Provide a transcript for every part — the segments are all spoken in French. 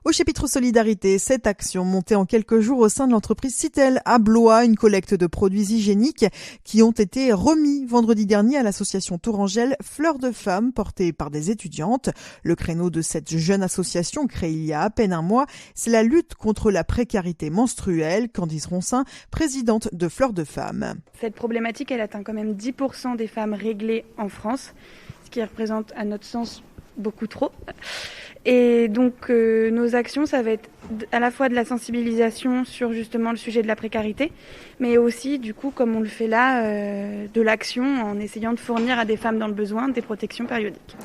Au chapitre Solidarité, cette action montée en quelques jours au sein de l'entreprise Citel à Blois, une collecte de produits hygiéniques qui ont été remis vendredi dernier à l'association Tourangelle Fleurs de Femmes portée par des étudiantes. Le créneau de cette jeune association créée il y a à peine un mois, c'est la lutte contre la précarité menstruelle. Candice Roncin, présidente de Fleurs de Femmes. Cette problématique, elle atteint quand même 10% des femmes réglées en France, ce qui représente à notre sens beaucoup trop. Et donc nos actions, ça va être à la fois de la sensibilisation sur justement le sujet de la précarité, mais aussi du coup, comme on le fait là, de l'action en essayant de fournir à des femmes dans le besoin des protections périodiques.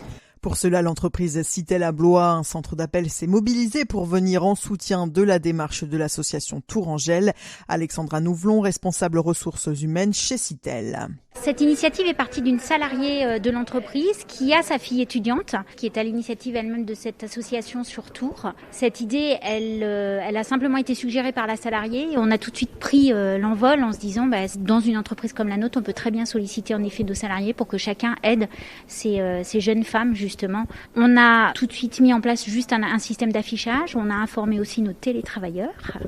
Pour cela, l'entreprise Citel à Blois, un centre d'appel, s'est mobilisé pour venir en soutien de la démarche de l'association Tourangelle. Alexandra Nouvelon, responsable ressources humaines chez Citel. Cette initiative est partie d'une salariée de l'entreprise qui a sa fille étudiante, qui est à l'initiative elle-même de cette association sur Tours. Cette idée, elle a simplement été suggérée par la salariée et on a tout de suite pris l'envol en se disant dans une entreprise comme la nôtre, on peut très bien solliciter en effet nos salariés pour que chacun aide ces jeunes femmes justement. On a tout de suite mis en place juste un système d'affichage, on a informé aussi nos télétravailleurs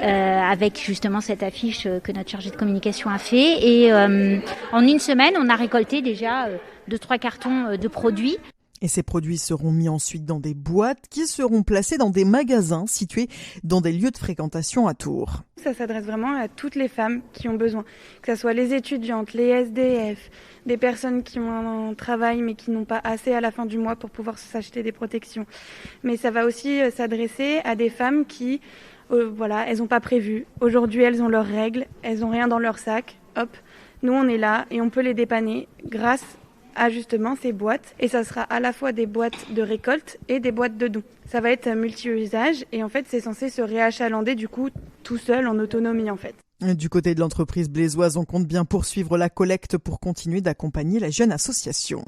avec justement cette affiche que notre chargée de communication a fait et en une semaine, on a récolté déjà 2-3 cartons de produits. Et ces produits seront mis ensuite dans des boîtes qui seront placées dans des magasins situés dans des lieux de fréquentation à Tours. Ça s'adresse vraiment à toutes les femmes qui ont besoin, que ce soit les étudiantes, les SDF, des personnes qui ont un travail mais qui n'ont pas assez à la fin du mois pour pouvoir s'acheter des protections. Mais ça va aussi s'adresser à des femmes qui, elles n'ont pas prévu. Aujourd'hui, elles ont leurs règles, elles n'ont rien dans leur sac. Hop. Nous, on est là et on peut les dépanner grâce à justement ces boîtes. Et ça sera à la fois des boîtes de récolte et des boîtes de dons. Ça va être multi-usage et en fait, c'est censé se réachalander du coup tout seul en autonomie en fait. Du côté de l'entreprise blésoise, on compte bien poursuivre la collecte pour continuer d'accompagner la jeune association.